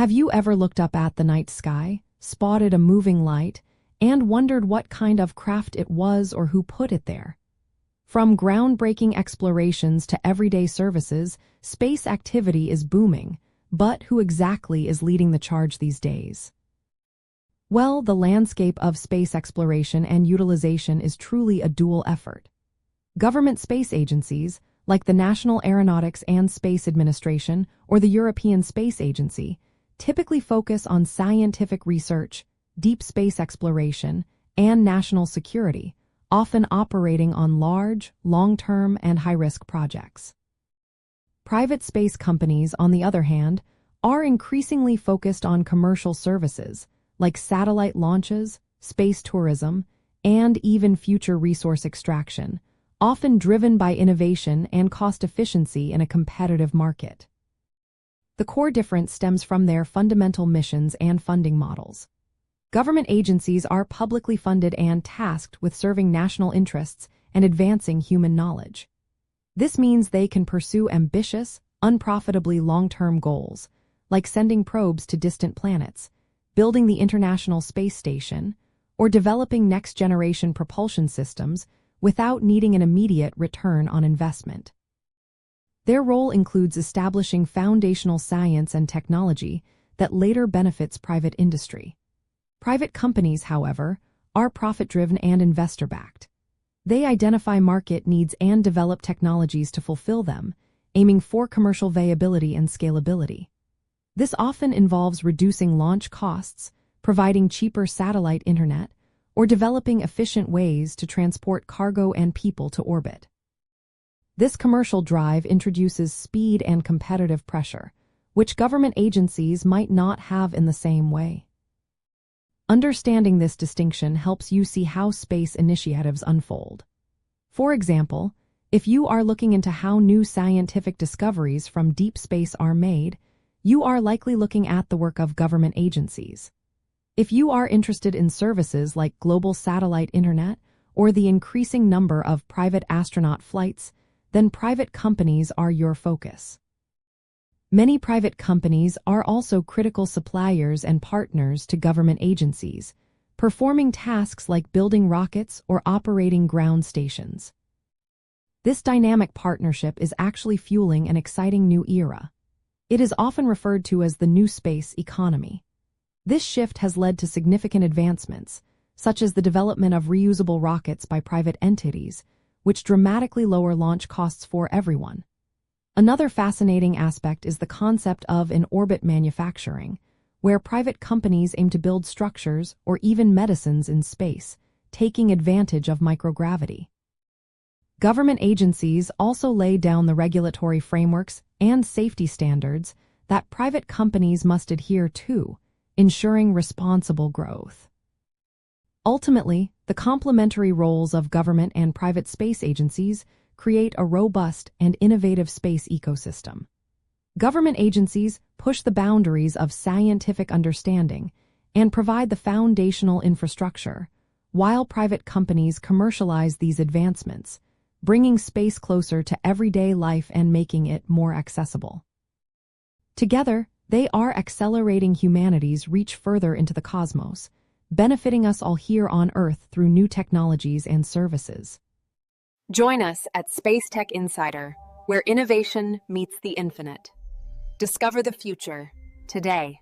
Have you ever looked up at the night sky, spotted a moving light, and wondered what kind of craft it was or who put it there? From groundbreaking explorations to everyday services, space activity is booming, but who exactly is leading the charge these days? Well, the landscape of space exploration and utilization is truly a dual effort. Government space agencies, like the National Aeronautics and Space Administration or the European Space Agency, typically focus on scientific research, deep space exploration, and national security, often operating on large, long-term, and high-risk projects. Private space companies, on the other hand, are increasingly focused on commercial services, like satellite launches, space tourism, and even future resource extraction, often driven by innovation and cost efficiency in a competitive market. The core difference stems from their fundamental missions and funding models. Government agencies are publicly funded and tasked with serving national interests and advancing human knowledge. This means they can pursue ambitious, unprofitably long-term goals, like sending probes to distant planets, building the International Space Station, or developing next-generation propulsion systems without needing an immediate return on investment. Their role includes establishing foundational science and technology that later benefits private industry. Private companies, however, are profit-driven and investor-backed. They identify market needs and develop technologies to fulfill them, aiming for commercial viability and scalability. This often involves reducing launch costs, providing cheaper satellite internet, or developing efficient ways to transport cargo and people to orbit. This commercial drive introduces speed and competitive pressure, which government agencies might not have in the same way. Understanding this distinction helps you see how space initiatives unfold. For example, if you are looking into how new scientific discoveries from deep space are made, you are likely looking at the work of government agencies. If you are interested in services like global satellite internet or the increasing number of private astronaut flights, then private companies are your focus. Many private companies are also critical suppliers and partners to government agencies, performing tasks like building rockets or operating ground stations. This dynamic partnership is actually fueling an exciting new era. It is often referred to as the new space economy. This shift has led to significant advancements, such as the development of reusable rockets by private entities, which dramatically lower launch costs for everyone. Another fascinating aspect is the concept of in-orbit manufacturing, where private companies aim to build structures or even medicines in space, taking advantage of microgravity. Government agencies also lay down the regulatory frameworks and safety standards that private companies must adhere to, ensuring responsible growth. Ultimately, the complementary roles of government and private space agencies create a robust and innovative space ecosystem. Government agencies push the boundaries of scientific understanding and provide the foundational infrastructure, while private companies commercialize these advancements, bringing space closer to everyday life and making it more accessible. Together, they are accelerating humanity's reach further into the cosmos, benefiting us all here on Earth through new technologies and services. Join us at Space Tech Insider, where innovation meets the infinite. Discover the future today.